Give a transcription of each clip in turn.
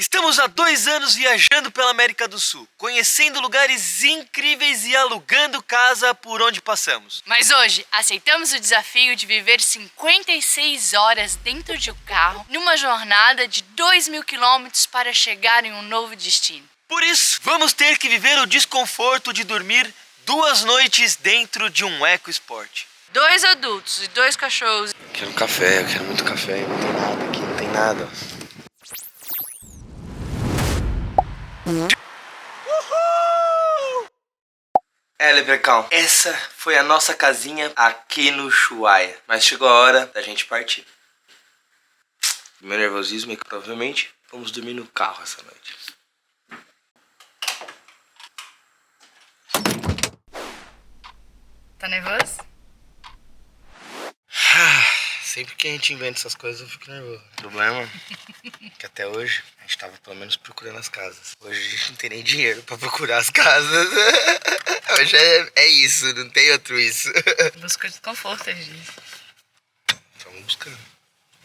Estamos há 2 anos viajando pela América do Sul, conhecendo lugares incríveis e alugando casa por onde passamos. Mas hoje, aceitamos o desafio de viver 56 horas dentro de um carro, numa jornada de 2.000 quilômetros para chegar em um novo destino. Por isso, vamos ter que viver o desconforto de dormir 2 noites dentro de um EcoSport. 2 adultos e 2 cachorros. Quero um café, eu quero muito café, não tem nada aqui, não tem nada. Lebrecão, essa foi a nossa casinha aqui no Ushuaia, mas chegou a hora da gente partir. Meu nervosismo é que provavelmente vamos dormir no carro essa noite. Tá nervoso? Sempre que a gente inventa essas coisas eu fico nervoso. O problema é que até hoje a gente tava pelo menos procurando as casas. Hoje a gente não tem nem dinheiro pra procurar as casas. Hoje é isso, não tem outro isso. Busca de conforto, eles dizem. Vamos buscando.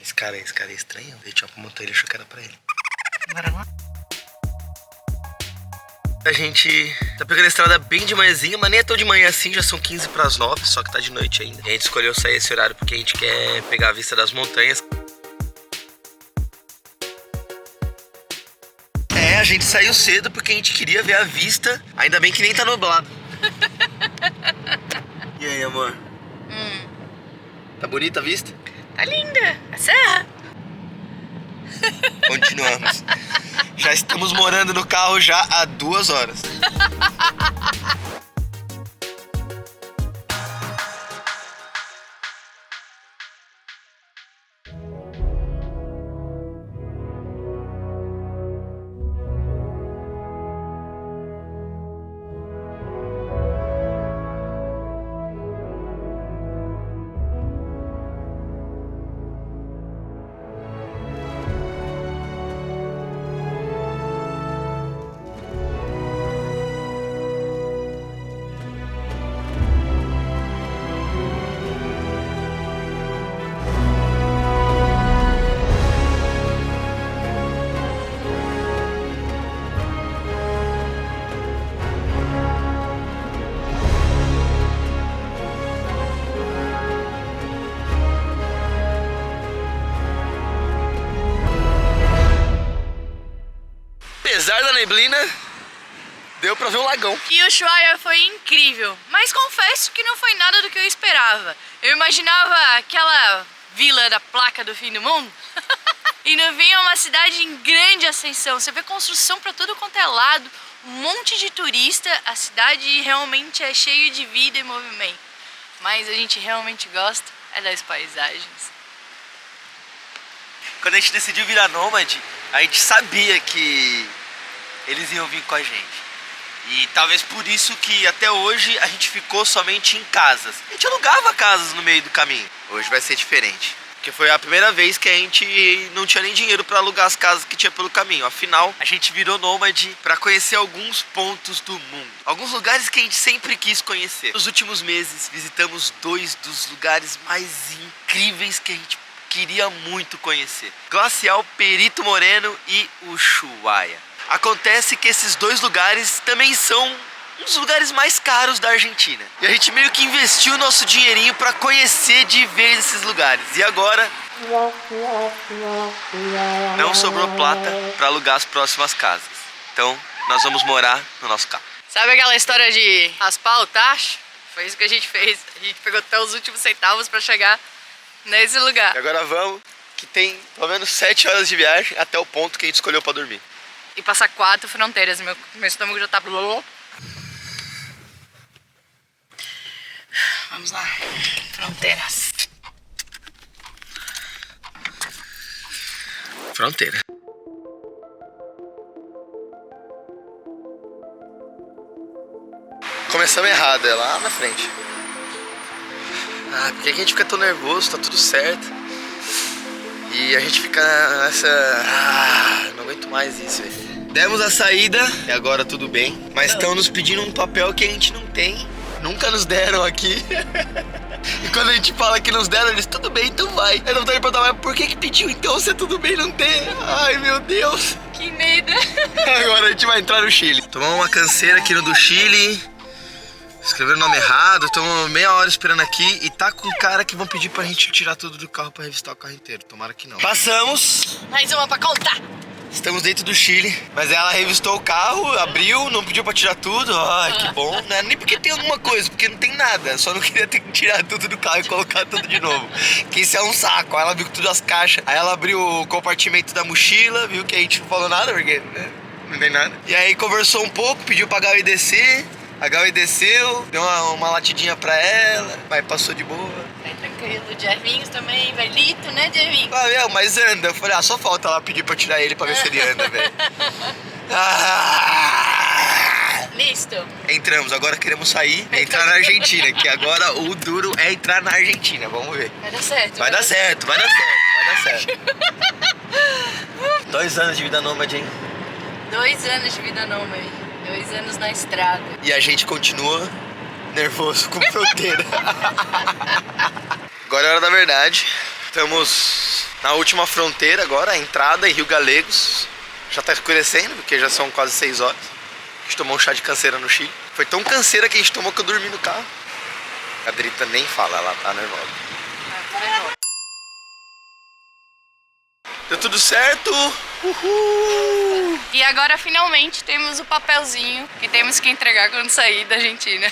Esse cara é estranho. Ele tinha apontou ele, achou que era pra ele. Bora lá? A gente tá pegando a estrada bem de manhãzinha, mas nem é tão de manhã assim, já são 15 para as 9, só que tá de noite ainda. E a gente escolheu sair esse horário porque a gente quer pegar a vista das montanhas. A gente saiu cedo porque a gente queria ver a vista, ainda bem que nem tá nublado. E aí, amor? Tá bonita a vista? Tá linda! A serra! Continuamos. Já estamos morando no carro já há 2 horas. Apesar da neblina, deu pra ver um lagão. E o Ushuaia foi incrível, mas confesso que não foi nada do que eu esperava. Eu imaginava aquela vila da placa do fim do mundo. E no fim é uma cidade em grande ascensão. Você vê construção pra tudo quanto é lado, um monte de turista. A cidade realmente é cheia de vida e movimento. Mas a gente realmente gosta das paisagens. Quando a gente decidiu virar nômade, a gente sabia que eles iam vir com a gente. E talvez por isso que até hoje a gente ficou somente em casas. A gente alugava casas no meio do caminho. Hoje vai ser diferente. Porque foi a primeira vez que a gente não tinha nem dinheiro para alugar as casas que tinha pelo caminho. Afinal, a gente virou nômade para conhecer alguns pontos do mundo. Alguns lugares que a gente sempre quis conhecer. Nos últimos meses, visitamos 2 dos lugares mais incríveis que a gente queria muito conhecer: Glacial Perito Moreno e Ushuaia. Acontece que esses 2 lugares também são um dos lugares mais caros da Argentina. E a gente meio que investiu o nosso dinheirinho para conhecer de vez esses lugares. E agora não sobrou plata para alugar as próximas casas. Então nós vamos morar no nosso carro. Sabe aquela história de raspar o tacho? Foi isso que a gente fez. A gente pegou até os últimos centavos para chegar nesse lugar. E agora vamos, que tem pelo menos 7 horas de viagem até o ponto que a gente escolheu para dormir. E passar 4 fronteiras. Meu estômago já tá... Vamos lá. Fronteiras. Fronteira. Começamos errado, é lá na frente. Por que a gente fica tão nervoso? Tá tudo certo. E a gente fica nessa... não aguento mais isso, velho. Demos a saída e agora tudo bem. Mas estão nos pedindo um papel que a gente não tem. Nunca nos deram aqui. E quando a gente fala que nos deram, eles, tudo bem, então vai. Aí não tá perguntar, mas por que pediu então se é tudo bem não tem? Ai, meu Deus. Que medo. Agora a gente vai entrar no Chile. Tomamos uma canseira aqui no do Chile. Escreveram o nome errado, estamos meia hora esperando aqui e tá com cara que vão pedir pra gente tirar tudo do carro pra revistar o carro inteiro. Tomara que não. Passamos. Mais uma pra contar. Estamos dentro do Chile, mas ela revistou o carro, abriu, não pediu pra tirar tudo. Ai, que bom. Não é nem porque tem alguma coisa, porque não tem nada. Só não queria ter que tirar tudo do carro e colocar tudo de novo. Que isso é um saco. Aí ela viu tudo as caixas. Aí ela abriu o compartimento da mochila, viu que a gente não falou nada, porque não tem nada. E aí conversou um pouco, pediu pra Gabi descer. A Gabi desceu, deu uma latidinha pra ela, mas passou de boa. Vai tranquilo. O Jervinhos também, velhito, né, Jervinho? Ah, mas anda. Eu falei, só falta ela pedir pra tirar ele pra ver se ele anda, velho. Listo. Entramos, agora queremos sair e entrar na Argentina, que agora o duro é entrar na Argentina, vamos ver. Vai dar certo. Vai dar certo, vai dar certo, vai dar certo. 2 anos de vida nômade, hein? 2 anos de vida nômade. 2 anos na estrada. E a gente continua nervoso com fronteira. Agora é a hora da verdade. Estamos na última fronteira agora, a entrada em Rio Galegos. Já tá escurecendo, porque já são quase 6 horas. A gente tomou um chá de canseira no Chile. Foi tão canseira que a gente tomou que eu dormi no carro. A Drita nem fala, ela tá nervosa. Deu tudo certo. Uhul! E agora finalmente temos o papelzinho que temos que entregar quando sair da Argentina.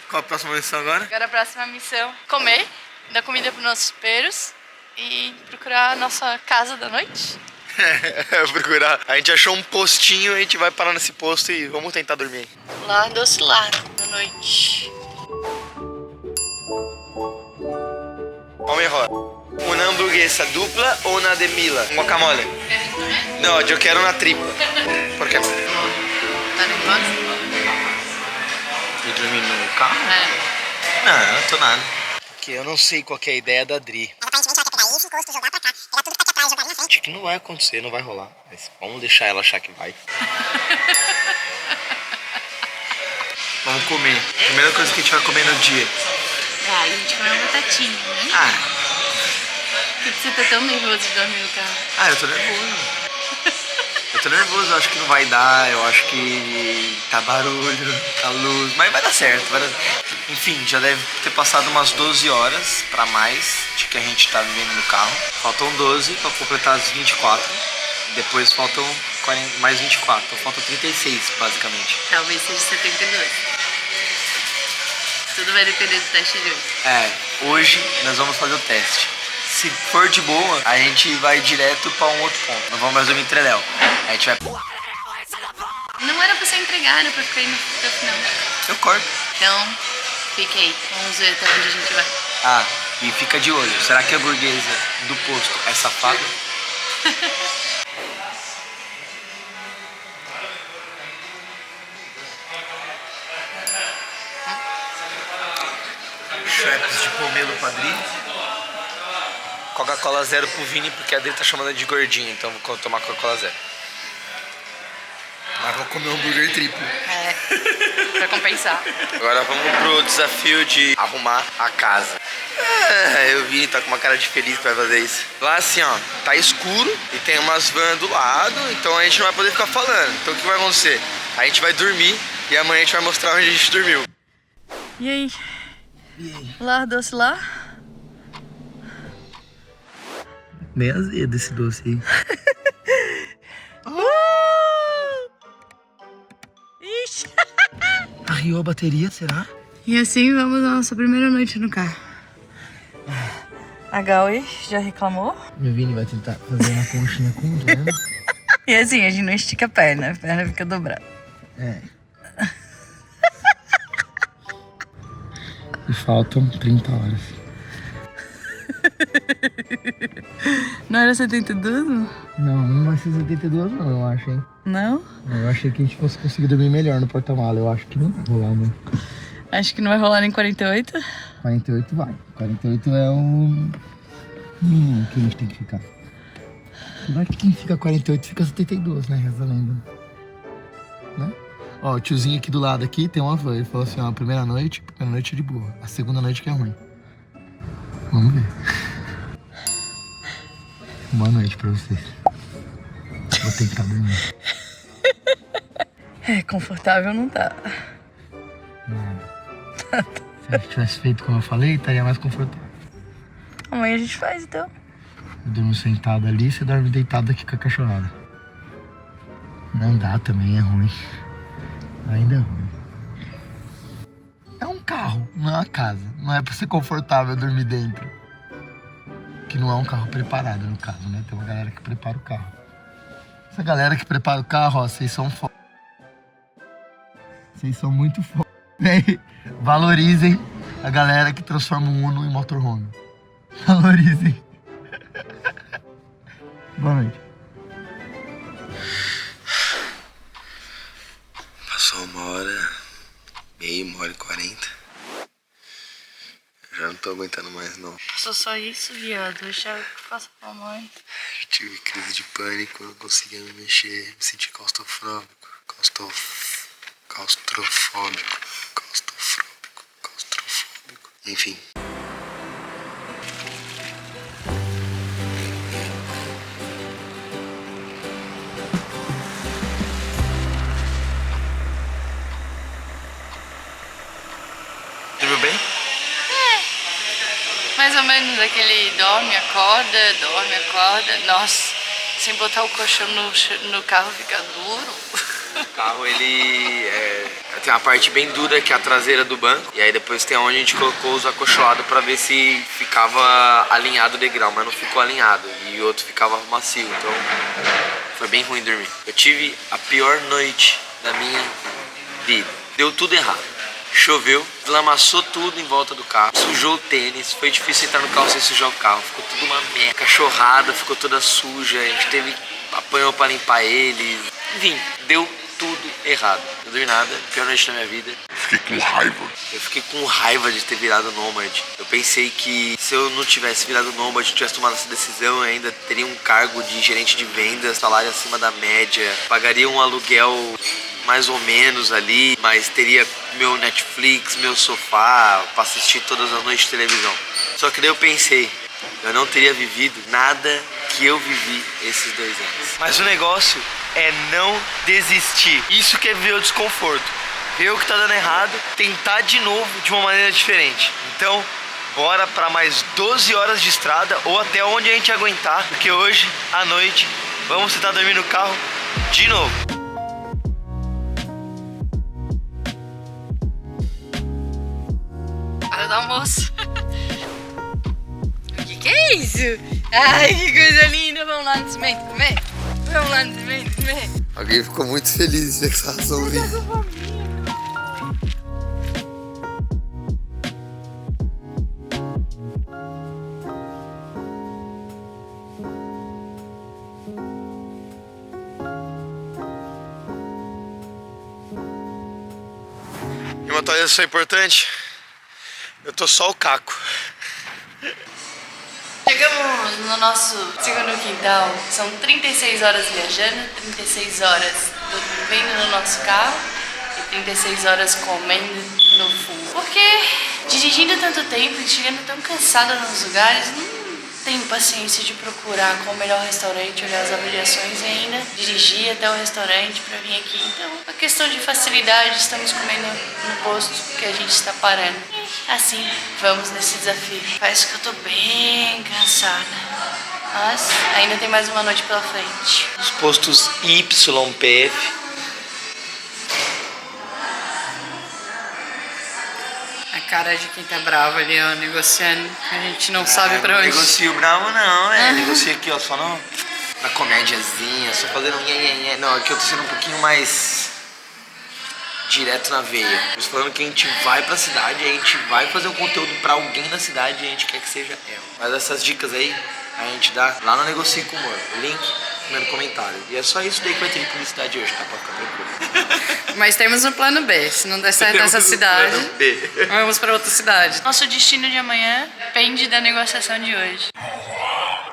Qual a próxima missão agora? Agora a próxima missão: comer, dar comida para nossos peros e procurar a nossa casa da noite. Procurar. A gente achou um postinho, a gente vai parar nesse posto e vamos tentar dormir. Lá doce lá, da noite. Qual melhor? Una hamburguesa dupla ou na de mila? Um guacamole? Não, eu quero na tripla. Por quê? Tá nervosa? E dormir no carro? É. Não, não tô nada. Porque eu não sei qual que é a ideia da Dri. Aparentemente ela quer pegar esse encosto, jogar pra cá, pegar tudo que tá aqui atrás, jogar ali na frente. Acho que não vai acontecer, não vai rolar. Mas vamos deixar ela achar que vai. Vamos comer. Primeira coisa que a gente vai comer no dia. Ah, a gente comeu uma batatinha, né? Ah, Por que você tá tão nervoso de dormir no carro? eu tô nervoso. Eu tô nervoso, eu acho que não vai dar, eu acho que tá barulho, tá luz, mas vai dar certo, vai dar... Enfim, já deve ter passado umas 12 horas pra mais de que a gente tá vivendo no carro. Faltam 12 pra completar as 24. Depois faltam 40, mais 24, então faltam 36 basicamente. Talvez seja 72. Tudo vai depender do teste de hoje. Hoje nós vamos fazer o teste. Se for de boa, a gente vai direto pra um outro ponto. Não vamos mais dormir em Treléu. A gente vai... Não era pra você entregar, era pra ficar aí até o final. Eu corto. Então, fique aí. Vamos ver até onde a gente vai. Ah, e fica de olho. Será que a burguesa do posto é safada? Shreps de pomelo pra Dri. Coca-Cola zero pro Vini, porque a Dri tá chamando de gordinho, então vou tomar Coca-Cola zero. Mas vou comer um hambúrguer triplo. Pra compensar. Agora vamos pro desafio de arrumar a casa. Eu vi, tá com uma cara de feliz pra fazer isso. Lá assim, ó, tá escuro e tem umas vans do lado, então a gente não vai poder ficar falando. Então o que vai acontecer? A gente vai dormir e amanhã a gente vai mostrar onde a gente dormiu. E aí? Lá, doce lá? Meio azedo esse doce aí. Ixi! Arriou a bateria, será? E assim vamos à nossa primeira noite no carro. A Gaui já reclamou. Meu Vini vai tentar fazer uma conchinha com o dono. E assim, a gente não estica a perna fica dobrada. E faltam 30 horas. Não era 72? Não, não vai ser 72 não, eu acho, hein? Não? Eu achei que a gente fosse conseguir dormir melhor no porta-mala. Eu acho que não vai rolar, né? Acho que não vai rolar nem 48. 48 vai. 48 é o mínimo que a gente tem que ficar. Vai que quem fica 48 fica 72, né? Reza a lenda. Né? Ó, o tiozinho aqui do lado aqui tem uma van. Ele falou assim, ó, a primeira noite é de boa. A segunda noite que é ruim. Vamos ver. Boa noite pra vocês. Vou tentar dormir. É, confortável não tá. Nada. Se eu tivesse feito como eu falei, estaria mais confortável. Amanhã a gente faz, então. Eu durmo sentado ali, você dorme deitado aqui com a cachorrada. Não dá também, é ruim. Ainda é ruim. É um carro, não é uma casa. Não é pra ser confortável dormir dentro. Que não é um carro preparado, no caso, né? Tem uma galera que prepara o carro. Essa galera que prepara o carro, ó, vocês são foda. Vocês são muito foda. Valorizem a galera que transforma um Uno em motorhome. Valorizem. Boa noite. Passou 1h40. Já não tô aguentando mais, não. Passou só isso, viado. Eu achava que passa pra mais. Eu tive crise de pânico, não conseguia me mexer, me senti claustrofóbico. Enfim. Dormiu bem? Mais ou menos aquele dorme, acorda. Nossa, sem botar o colchão no carro fica duro. O carro, ele tem uma parte bem dura que é a traseira do banco. E aí depois tem onde a gente colocou os acolchoados pra ver se ficava alinhado o degrau. Mas não ficou alinhado e o outro ficava macio. Então foi bem ruim dormir. Eu tive a pior noite da minha vida. Deu tudo errado. Choveu, lamaçou tudo em volta do carro, sujou o tênis, foi difícil entrar no carro sem sujar o carro, ficou tudo uma merda, cachorrada ficou toda suja, a gente apanhou pra limpar ele, enfim, deu tudo errado. Não dormi nada, pior noite da minha vida. Fiquei com raiva. Eu fiquei com raiva de ter virado nômade. Eu pensei que se eu não tivesse virado nômade, tivesse tomado essa decisão, eu ainda teria um cargo de gerente de vendas, salário acima da média, pagaria um aluguel mais ou menos ali, mas teria meu Netflix, meu sofá pra assistir todas as noites de televisão. Só que daí eu pensei, eu não teria vivido nada que eu vivi esses 2 anos. Mas o negócio é não desistir. Isso que é ver o desconforto. Ver o que tá dando errado, tentar de novo de uma maneira diferente. Então, bora pra mais 12 horas de estrada ou até onde a gente aguentar, porque hoje, à noite, vamos tentar dormir no carro de novo. Hora do almoço. O que é isso? Ai, que coisa linda. Vamos lá no cimento comer? Vamos lá no cimento comer? Alguém ficou muito feliz de essa razão vinha. E uma atualização importante, eu tô só o caco. Chegamos no nosso segundo quintal. São 36 horas viajando, 36 horas dormindo no nosso carro e 36 horas comendo no fundo. Porque dirigindo tanto tempo e chegando tão cansada nos lugares, não tenho paciência de procurar qual o melhor restaurante, olhar as avaliações e ainda dirigir até o restaurante para vir aqui. Então, a questão de facilidade, estamos comendo no posto que a gente está parando. E assim, vamos nesse desafio. Parece que eu tô bem cansada, mas ainda tem mais uma noite pela frente. Os postos YPF. A cara de quem tá bravo ali, ó, negociando. A gente não sabe pra onde. Negocio bravo não, negocio aqui, ó, só na comédiazinha, só fazendo nhé. Não, aqui eu tô sendo um pouquinho mais direto na veia. Tô falando que a gente vai pra cidade, a gente vai fazer um conteúdo pra alguém na cidade e a gente quer que seja ela. Mas essas dicas aí, a gente dá lá no Negocio com Humor. Link no primeiro comentário. E é só isso daí que vai ter de publicidade hoje, tá? Pra ficar tranquilo. Mas temos um plano B. Se não der certo nessa cidade, vamos pra outra cidade. Nosso destino de amanhã depende da negociação de hoje.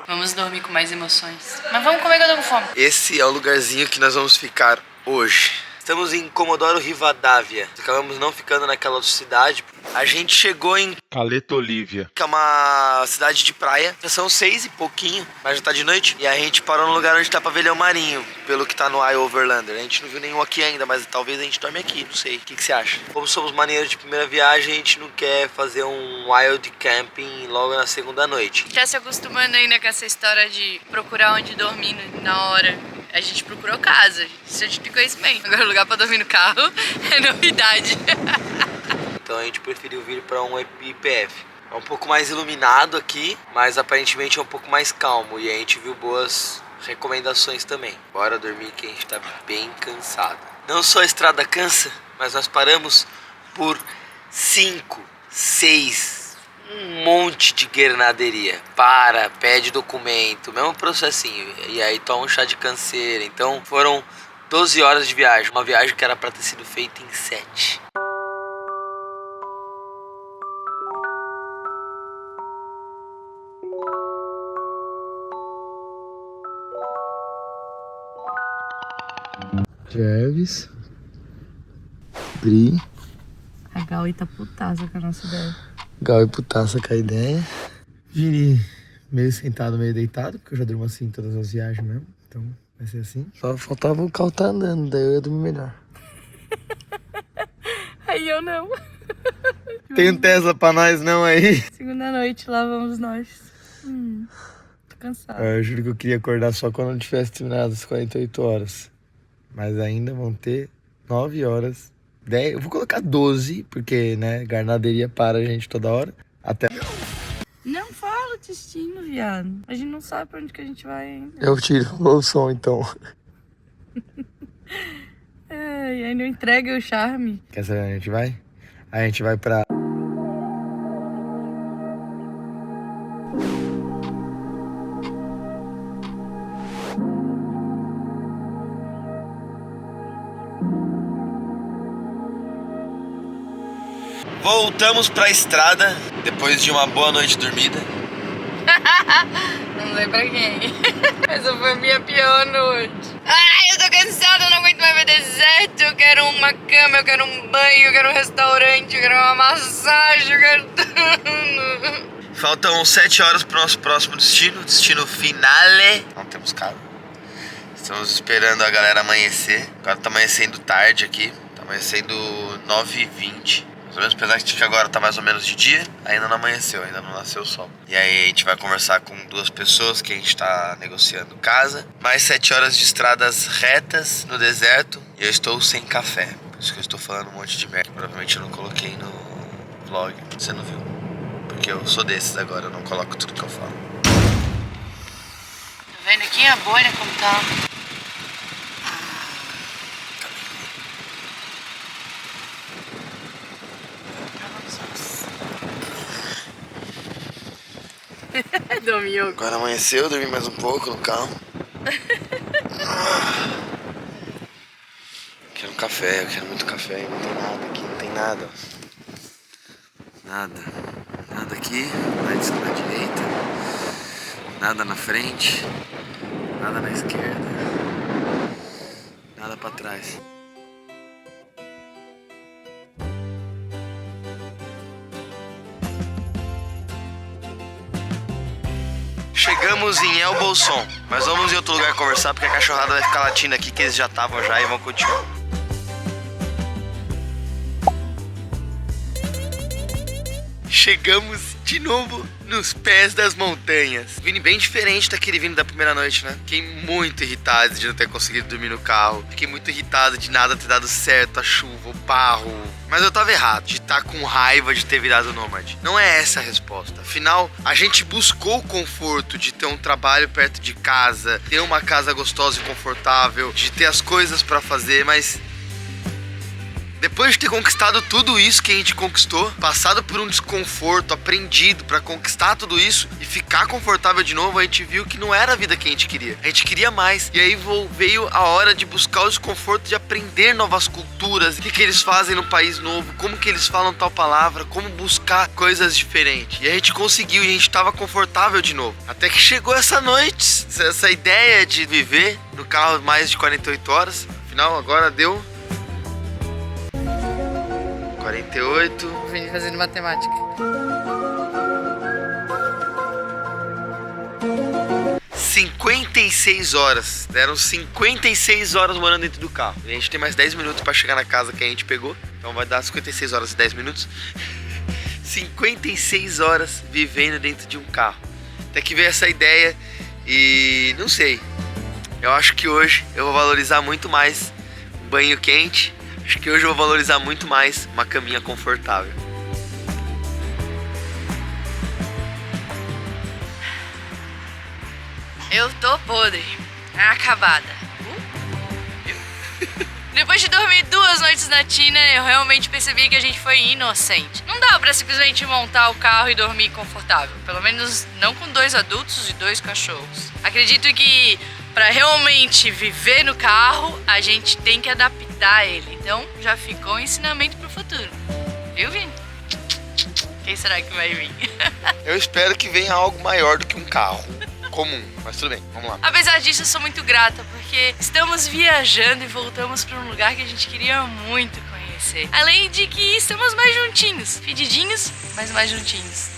Vamos dormir com mais emoções. Mas vamos comer que eu tô com fome. Esse é o lugarzinho que nós vamos ficar hoje. Estamos em Comodoro Rivadavia. Acabamos não ficando naquela outra cidade. A gente chegou em Caleta Olívia, que é uma cidade de praia. Já são 6 e pouquinho, mas já tá de noite. E a gente parou no lugar onde tá pavilhão marinho, pelo que tá no iOverlander. A gente não viu nenhum aqui ainda, mas talvez a gente dorme aqui, não sei. O que você acha? Como somos maneiros de primeira viagem, a gente não quer fazer um wild camping logo na segunda noite. Tá se acostumando ainda com essa história de procurar onde dormir na hora. A gente procurou casa, isso é de conhecimento. Agora, lugar pra dormir no carro é novidade. Então a gente preferiu vir para um IPF. É um pouco mais iluminado aqui, mas aparentemente é um pouco mais calmo. E a gente viu boas recomendações também. Bora dormir que a gente tá bem cansado. Não só a estrada cansa, mas nós paramos por 5, 6, um monte de guernaderia. Pede documento, mesmo processinho. E aí toma um chá de canseira. Então foram 12 horas de viagem. Uma viagem que era para ter sido feita em 7. Jervis, Bri, A Gaui tá putaça com a nossa ideia. Gal e putaça com a ideia. Vini meio sentado, meio deitado, porque eu já durmo assim em todas as viagens mesmo. Então vai ser assim. Só faltava o carro tá andando, daí eu ia dormir melhor. Aí eu não. Tem um Tesla pra nós não aí? Segunda noite, lá vamos nós. Tô cansada. Eu juro que eu queria acordar só quando eu tivesse terminado as 48 horas. Mas ainda vão ter 9 horas. 10, eu vou colocar 12, porque, né, garnaderia para a gente toda hora. Até... Não fala o destino, viado. A gente não sabe pra onde que a gente vai ainda. Eu tiro o som, então. E aí não entrega o charme. Quer saber onde a gente vai? A gente vai pra... Voltamos pra estrada, depois de uma boa noite dormida. Não sei pra quem. Essa foi a minha pior noite. Ai, eu tô cansada, eu não aguento mais ver deserto. Eu quero uma cama, eu quero um banho, eu quero um restaurante, eu quero uma massagem, eu quero tudo. Faltam 7 horas pro nosso próximo destino finale. Não temos carro. Estamos esperando a galera amanhecer. Agora tá amanhecendo tarde aqui, tá amanhecendo 9h20. Mais ou menos, apesar que agora tá mais ou menos de dia, ainda não amanheceu, ainda não nasceu o sol. E aí a gente vai conversar com 2 pessoas que a gente tá negociando casa. Mais 7 horas de estradas retas no deserto e eu estou sem café. Por isso que eu estou falando um monte de merda. Provavelmente eu não coloquei no vlog, você não viu. Porque eu sou desses agora, eu não coloco tudo que eu falo. Tá vendo aqui a bolha como tá? Dormiu. Agora amanheceu, dormi mais um pouco no carro. Quero um café, eu quero muito café. Não tem nada aqui, não tem nada. Nada aqui, na direita. Nada na frente. Nada na esquerda. Nada pra trás. Chegamos em El Bolson, mas vamos em outro lugar conversar porque a cachorrada vai ficar latindo aqui que eles já estavam já e vão continuar. Chegamos de novo nos pés das montanhas. Vini bem diferente daquele Vini da primeira noite, né? Fiquei muito irritado de não ter conseguido dormir no carro. Fiquei muito irritado de nada ter dado certo, a chuva, o barro. Mas eu tava errado, de estar com raiva de ter virado nômade. Não é essa a resposta. Afinal, a gente buscou o conforto de ter um trabalho perto de casa, ter uma casa gostosa e confortável, de ter as coisas pra fazer, mas... depois de ter conquistado tudo isso que a gente conquistou, passado por um desconforto, aprendido pra conquistar tudo isso e ficar confortável de novo, a gente viu que não era a vida que a gente queria. A gente queria mais. E aí veio a hora de buscar o desconforto de aprender novas culturas, o que eles fazem no país novo, como que eles falam tal palavra, como buscar coisas diferentes. E a gente conseguiu e a gente tava confortável de novo. Até que chegou essa noite, essa ideia de viver no carro mais de 48 horas. Afinal, agora deu... 48. Vim fazendo matemática. 56 horas. Deram 56 horas morando dentro do carro. E a gente tem mais 10 minutos pra chegar na casa que a gente pegou. Então vai dar 56 horas e 10 minutos. 56 horas vivendo dentro de um carro. Até que veio essa ideia e não sei. Eu acho que hoje eu vou valorizar muito mais um banho quente. Acho que hoje eu vou valorizar muito mais uma caminha confortável. Eu tô podre, acabada. Depois de dormir 2 noites na Tina, eu realmente percebi que a gente foi inocente. Não dá pra simplesmente montar o carro e dormir confortável. Pelo menos não com 2 adultos e 2 cachorros. Acredito que pra realmente viver no carro, a gente tem que adaptar ele. Então já ficou um ensinamento pro futuro. Viu, Vini? Quem será que vai vir? Eu espero que venha algo maior do que um carro comum, mas tudo bem, vamos lá. Apesar disso, eu sou muito grata, porque estamos viajando e voltamos para um lugar que a gente queria muito conhecer. Além de que estamos mais juntinhos, fedidinhos, mas mais juntinhos.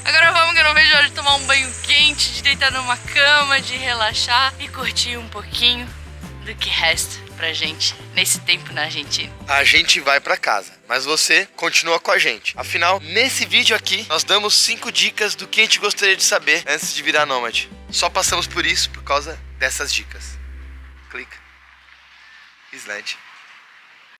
Agora vamos, que eu não vejo a hora de tomar um banho quente, de deitar numa cama, de relaxar e curtir um pouquinho do que resta pra gente nesse tempo na Argentina. A gente vai pra casa, mas você continua com a gente. Afinal, nesse vídeo aqui, nós damos 5 dicas do que a gente gostaria de saber antes de virar nômade. Só passamos por isso por causa dessas dicas. Clica. Slide.